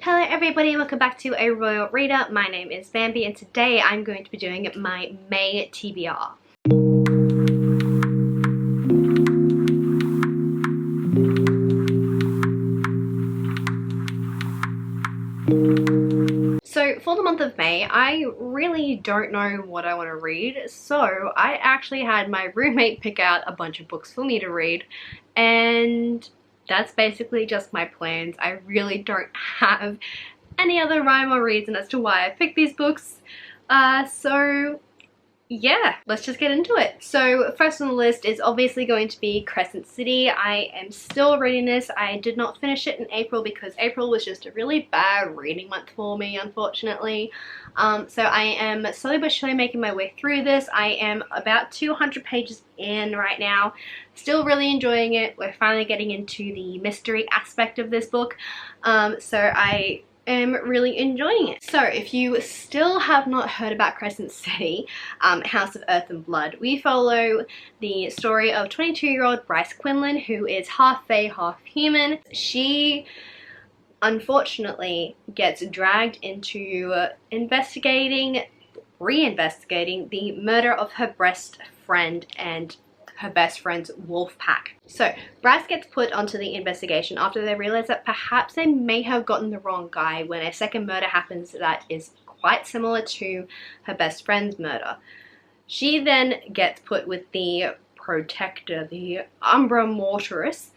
Hello everybody, welcome back to A Royal Reader. My name is Bambi and today I'm going to be doing my May TBR. So for the month of May, I really don't know what I want to read, so I actually had my roommate pick out a bunch of books for me to read, and that's basically just my plans. I really don't have any other rhyme or reason as to why I picked these books. So yeah, let's just get into it. So first on the list is obviously going to be Crescent City. I am still reading this. I did not finish it in April because April was just a really bad reading month for me, unfortunately. So I am slowly but surely making my way through this. I am about 200 pages in right now. Still really enjoying it. We're finally getting into the mystery aspect of this book. So I am really enjoying it. So if you still have not heard about Crescent City, House of Earth and Blood, we follow the story of 22-year-old Bryce Quinlan, who is half fae, half human. She unfortunately gets dragged into reinvestigating the murder of her best friend and her best friend's wolf pack. So Bryce gets put onto the investigation after they realize that perhaps they may have gotten the wrong guy when a second murder happens that is quite similar to her best friend's murder. She then gets put with the protector, the Umbra Mortuus,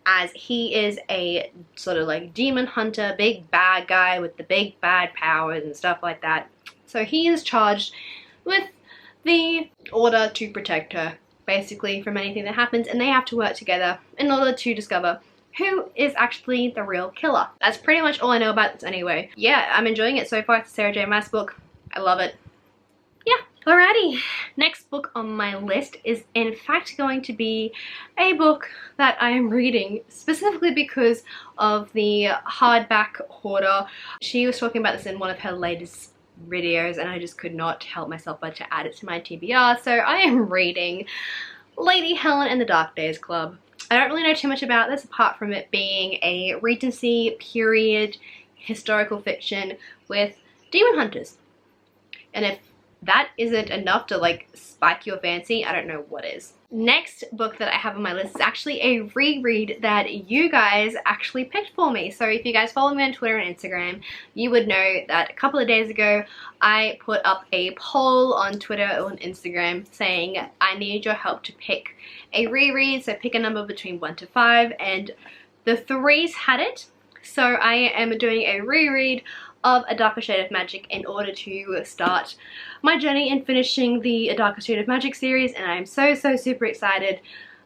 as he is a sort of like demon hunter, big bad guy with the big bad powers and stuff like that. So he is charged with the order to protect her, basically, from anything that happens, and they have to work together in order to discover who is actually the real killer. That's pretty much all I know about this anyway. Yeah, I'm enjoying it so far. It's a Sarah J Maas book. I love it. Yeah. Alrighty, next book on my list is in fact going to be a book that I am reading specifically because of the hardback hoarder. She was talking about this in one of her latest videos and I just could not help myself but to add it to my TBR. So I am reading Lady Helen and the Dark Days Club. I don't really know too much about this apart from it being a Regency period historical fiction with demon hunters. And if that isn't enough to like spike your fancy, I don't know what is. Next book that I have on my list is actually a reread that you guys actually picked for me. So if you guys follow me on Twitter and Instagram, you would know that a couple of days ago I put up a poll on Twitter and Instagram saying I need your help to pick a reread. So pick a number between 1 to 5, and the 3s had it. So I am doing a reread of A Darker Shade of Magic in order to start my journey in finishing the A Darker Shade of Magic series, and I'm so super excited.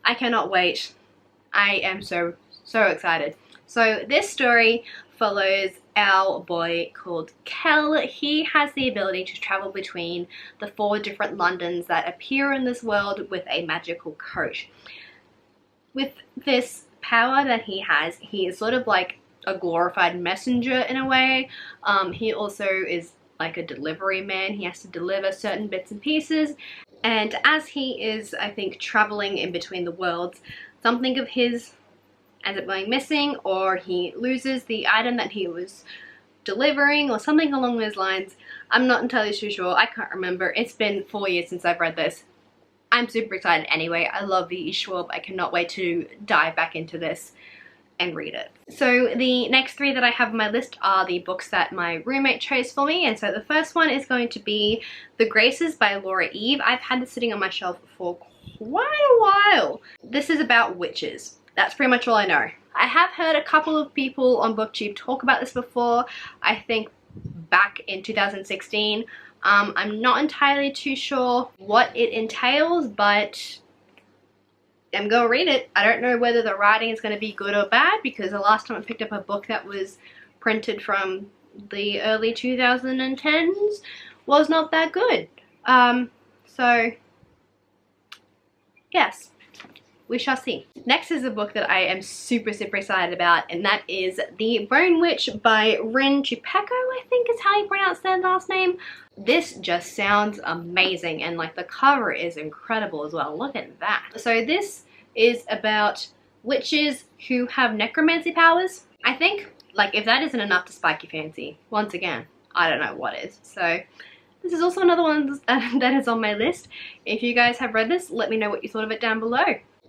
I cannot wait. I am so excited. So this story follows our boy called Kel. He has the ability to travel between the 4 different Londons that appear in this world with a magical coat. With this power that he has, he is sort of like a glorified messenger in a way. He also is like a delivery man. He has to deliver certain bits and pieces, and as he is, I think, traveling in between the worlds, something of his ends up going missing, or he loses the item that he was delivering or something along those lines. I'm not entirely too sure. I can't remember. It's been 4 years since I've read this. I'm super excited anyway. I love V.E. Schwab. I cannot wait to dive back into this and read it. So the next 3 that I have on my list are the books that my roommate chose for me, and so the first one is going to be The Graces by Laura Eve. I've had this sitting on my shelf for quite a while. This is about witches. That's pretty much all I know. I have heard a couple of people on BookTube talk about this before, I think back in 2016. I'm not entirely too sure what it entails, but I'm gonna read it. I don't know whether the writing is going to be good or bad because the last time I picked up a book that was printed from the early 2010s was not that good. So yes, we shall see. Next is a book that I am super excited about, and that is The Bone Witch by Rin Chupeco, I think is how you pronounce their last name. This just sounds amazing, and like the cover is incredible as well. Look at that. So this is about witches who have necromancy powers, I think. Like, if that isn't enough to spike your fancy, once again, I don't know what is. So this is also another one that is on my list. If you guys have read this, let me know what you thought of it down below.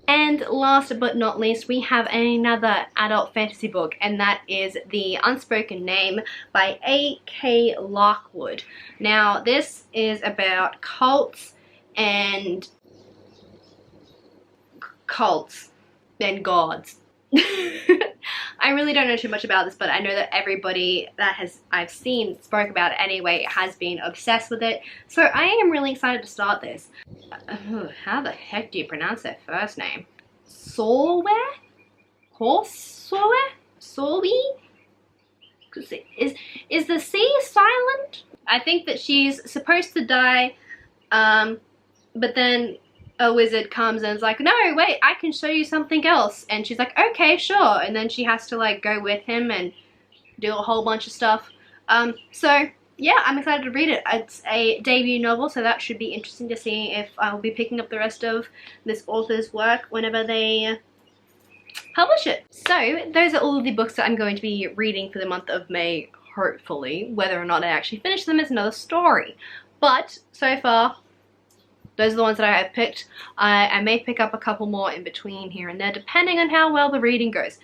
And last but not least, we have another adult fantasy book, and that is The Unspoken Name by A.K. Larkwood. Now, this is about cults and gods. I really don't know too much about this, but I know that everybody that I've seen spoke about it anyway has been obsessed with it. So I am really excited to start this. How the heck do you pronounce their first name? Sorware? Sorware? Is the C silent? I think that she's supposed to die, but then a wizard comes and is like, no, wait, I can show you something else. And she's like, okay, sure. And then she has to like go with him and do a whole bunch of stuff. So yeah, I'm excited to read it. It's a debut novel, so that should be interesting to see if I'll be picking up the rest of this author's work whenever they publish it. So those are all of the books that I'm going to be reading for the month of May, hopefully. Whether or not I actually finish them is another story. But so far, those are the ones that I have picked. I may pick up a couple more in between here and there, depending on how well the reading goes.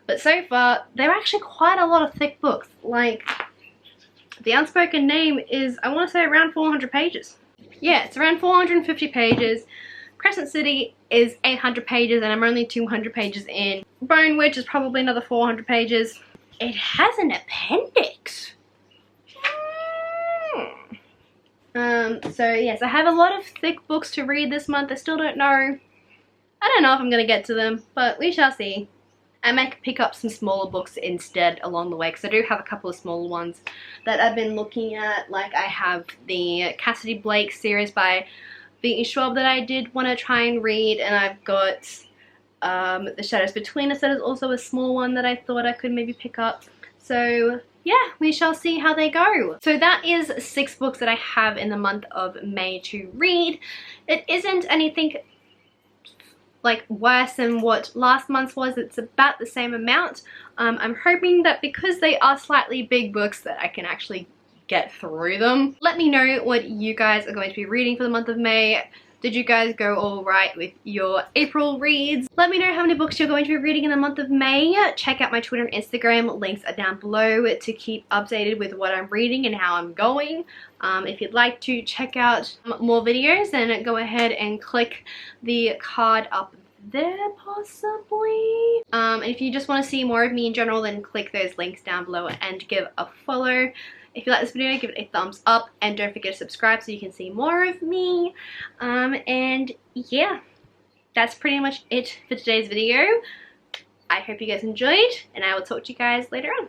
But so far, they're actually quite a lot of thick books. Like, The Unspoken Name is, I want to say, around 400 pages. Yeah, it's around 450 pages. Crescent City is 800 pages, and I'm only 200 pages in. Bone Witch is probably another 400 pages. It has an appendix. So yes, I have a lot of thick books to read this month. I still don't know. I don't know if I'm going to get to them, but we shall see. I might pick up some smaller books instead along the way, because I do have a couple of smaller ones that I've been looking at. Like, I have the Cassidy Blake series by V.E. Schwab that I did want to try and read, and I've got The Shadows Between Us that is also a small one that I thought I could maybe pick up. So yeah, we shall see how they go. So that is 6 books that I have in the month of May to read. It isn't anything like worse than what last month's was. It's about the same amount. I'm hoping that because they are slightly big books that I can actually get through them. Let me know what you guys are going to be reading for the month of May. Did you guys go all right with your April reads? Let me know how many books you're going to be reading in the month of May. Check out my Twitter and Instagram. Links are down below to keep updated with what I'm reading and how I'm going. If you'd like to check out more videos, then go ahead and click the card up there possibly. And if you just want to see more of me in general, then click those links down below and give a follow. If you like this video, give it a thumbs up, and don't forget to subscribe so you can see more of me. And yeah, that's pretty much it for today's video. I hope you guys enjoyed, and I will talk to you guys later on.